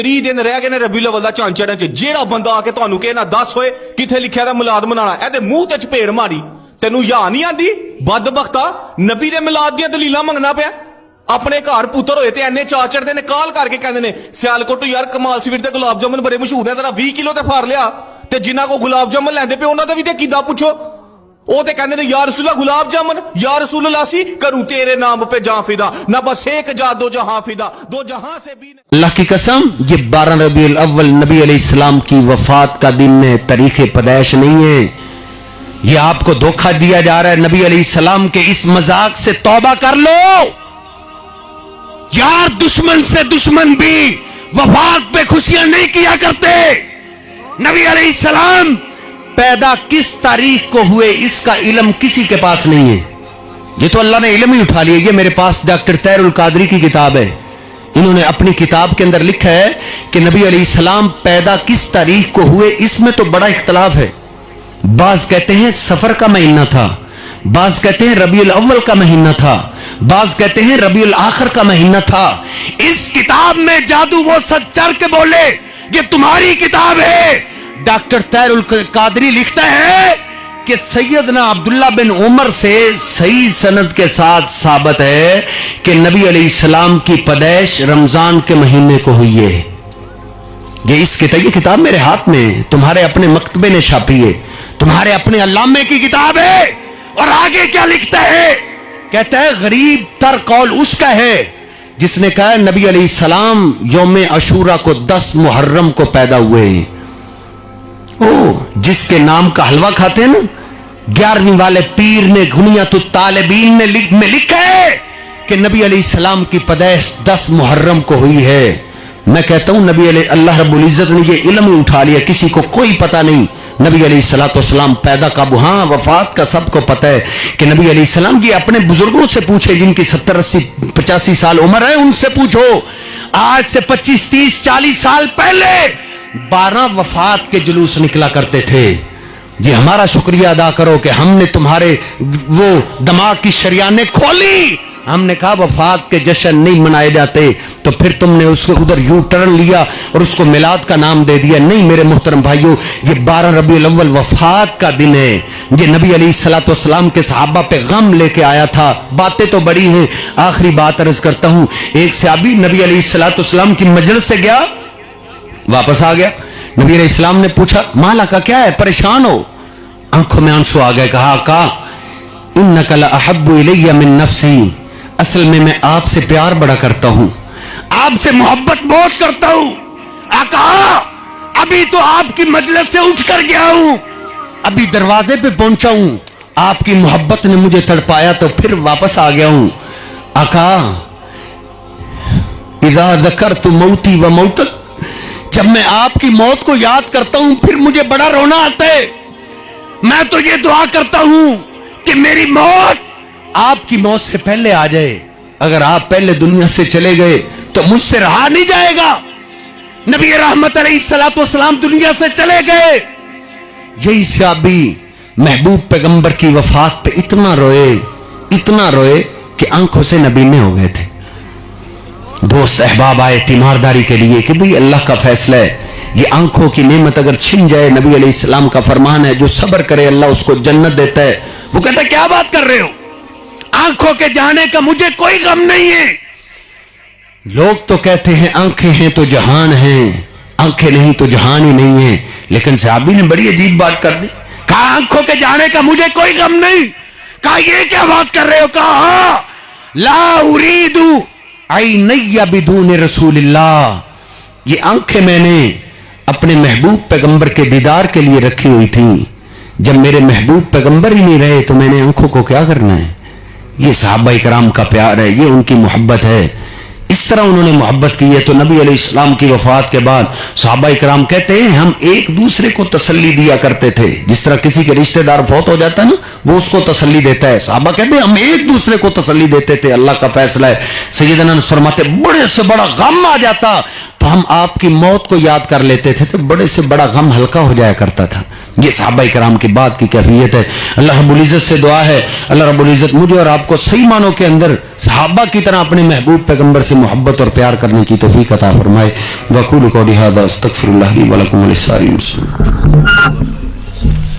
3 दिन रह गए ने रबी अव्वल दा चांद चढ़न च। जेड़ा बंदा आके तुहानू कहे ना दस होए किथे लिखिया दा मिलाद मनाना, एदे मुंह ते चपेड़ मारी। तेनू या नहीं आंदी बदबख्ता, नबी दे मिलाद दियां दलीलां मंगना पिया। अपने घर पुत्तर होए ते एने चार चढ़दे ने, काल करके कहंदे ने सियालकोट यार कमाल स्वीट दे गुलाब जामुन बड़े मशहूर ने, तेरा 20 किलो ते फार लिया। ते जिन्हां को गुलाब जामुन लैंदे पे उन्हां दा भी ते कीदा पुछो। ਉਹ ਤੇ ਕਹਿੰਦੇ ਨੇ ਯਾ ਰਸੂਲਾ ਗੁਲਾਬ ਜਾਮਨ ਯਾ रसूलुल्लाह सी करूं तेरे नाम पे जान फिदा, ना बस एक जा दो जहां फिदा, दो जहां से भी। अल्लाह की कसम ये 12 रबीउल अव्वल नबी अलैहिस्सलाम की वफात का दिन है, तारीख पैदाइश नहीं है। ये आपको धोखा दिया जा रहा है। नबी अलैहिस्सलाम के इस मजाक से तौबा कर लो यार। दुश्मन से दुश्मन भी वफात पे खुशियां नहीं किया करते। नबी अलैहिस्सलाम पैदा किस तारीख को हुए इसका इल्म किसी के पास नहीं है। ये तो अल्लाह ने इल्म ही उठा लिया। ये मेरे पास डॉक्टर तैरुल कादरी की किताब है, इन्होंने अपनी किताब के अंदर लिखा है कि नबी अलैहिस्सलाम पैदा किस तारीख को हुए, इसमें तो बड़ा इख्तलाफ है। बाज कहते हैं सफर का महीना था, बाज कहते हैं रबीउल अव्वल का महीना था, बाज कहते हैं रबीउल आखिर का महीना था। इस किताब में जादू वो सच चढ़ के बोले ये तुम्हारी किताब है। डॉक्टर तैरुल कादरी लिखता है कि सैयदना अब्दुल्ला बिन उमर से सही सनद के साथ साबित है कि नबी अलैहिस्सलाम की पैदाइश रमजान के महीने को हुई है। ये किताब मेरे हाथ में, तुम्हारे अपने मकतबे ने छापी है, तुम्हारे अपने अल्लामे की किताब है। और आगे क्या लिखता है, कहता है गरीब तर कौल उसका है जिसने कहा नबी अलैहिस्सलाम यौम अशूरा को 10 मुहर्रम को पैदा हुए। जिसके नाम का हलवा खाते हैं ना, 11वीं वाले पीर ने गुनियतु तालिबीन में लिखा है कि नबी अलैहिस्सलाम की पैदाइश 10 मुहर्रम को हुई है। मैं कहता हूं नबी अल्लाह रब्बुल इज्जत ने ये इल्म ही उठा लिया, किसी को कोई पता नहीं नबी अलैहिस्सलाम पैदा कब। हाँ वफात का सबको पता है कि नबी अलैहिस्सलाम की अपने बुजुर्गों से पूछे जिनकी 70, 80, 85 साल उम्र है, उनसे पूछो। आज से 25, 30, 40 साल पहले 12 वफात के जुलूस निकला करते थे। जी हमारा शुक्रिया अदा करो कि हमने तुम्हारे वो दिमाग की शरियाने खोली। हमने कहा वफात के जश्न नहीं मनाए जाते, तो फिर तुमने उसको उधर यू टर्न लिया और उसको मिलाद का नाम दे दिया। नहीं मेरे मुहतरम भाइयों, ये 12 रबीउल अव्वल वफात का दिन है। ये नबी अलैहिस्सलाम के सहाबा पे गम लेके आया था। बातें तो बड़ी हैं, आखिरी बात अर्ज करता हूं। एक सहाबी नबी अलैहिस्सलाम की मजलिस से गया, वापस आ गया। नबी अलैहिस्सलाम ने पूछा माला का क्या है, परेशान हो? आंखों में आंसू आ गए। कहा आका इन्नका लअहब्बु इलैया मिन नफ्सी, असल में मैं आपसे प्यार बड़ा करता हूं, आपसे मोहब्बत बहुत करता हूं। आका अभी तो आपकी मजलिस से उठ कर गया हूं, अभी दरवाजे पे पहुंचा हूं, आपकी मोहब्बत ने मुझे तड़पाया तो फिर वापस आ गया हूं। आका इज़ा ज़करतु मौती व मौतक, जब मैं आपकी मौत को याद करता हूं फिर मुझे बड़ा रोना आता है। मैं तो ये दुआ करता हूं कि मेरी मौत आपकी मौत से पहले आ जाए। अगर आप पहले दुनिया से चले गए तो मुझसे रहा नहीं जाएगा। नबी रहमत अलैहिस्सलाम दुनिया से चले गए। यही सहाबी महबूब पैगंबर की वफात पे इतना रोए कि आंखों से नबीने हो गए थे। दोस्त अहबाब आए तीमारदारी के लिए कि भाई अल्लाह का फैसला है, ये आंखों की नेमत अगर छिन जाए, नबी अलैहिस्सलाम का फरमान है जो सब्र करे अल्लाह उसको जन्नत देता है। वो कहता है क्या बात कर रहे हो, आंखों के जाने का मुझे कोई गम नहीं है। लोग तो कहते हैं आंखें हैं तो जहान है, आंखें नहीं तो जहान ही नहीं है। लेकिन सहाबी ने बड़ी अजीब बात कर दी, कहा आंखों के जाने का मुझे कोई गम नहीं। कहा ये क्या बात कर रहे हो? कहा ला उरीदु ऐनैया बिदून रसूलिल्लाह, ये आंखें मैंने अपने महबूब पैगंबर के दीदार के लिए रखी हुई थी। जब मेरे महबूब पैगंबर ही नहीं रहे तो मैंने आंखों को क्या करना है? ये सहाबा इकराम का प्यार है, ये उनकी मोहब्बत है। इस तरह उन्होंने मोहब्बत की है। तो नबी अलैहिस्सलाम की वफात के बाद सहाबा इकराम कहते हैं हम एक दूसरे को तसल्ली दिया करते थे। जिस तरह किसी के रिश्तेदार फौत हो जाता है ना, वो उसको तसल्ली देता है। सहाबा कहते हैं हम एक दूसरे को तसल्ली देते थे, अल्लाह का फैसला है। सैयदना फरमाते बड़े से बड़ा गम आ जाता तो हम आपकी मौत को याद कर लेते थे तो बड़े से बड़ा गम हल्का हो जाया करता था। ये सहाबा इकराम की बात की कैफियत है। अल्लाह रब्बुल इज्जत से दुआ है, अल्लाह रब्बुल इज्जत मुझे और आपको सही मानों के अंदर सहाबा की तरह अपने महबूब पैगंबर से मोहब्बत और प्यार करने की तौफीक अता फरमाए। वक़ूलु क़ौली हाज़ा अस्तग़फिरुल्लाह ली व लकुम व लिस्साइरिल मुस्लिमीन।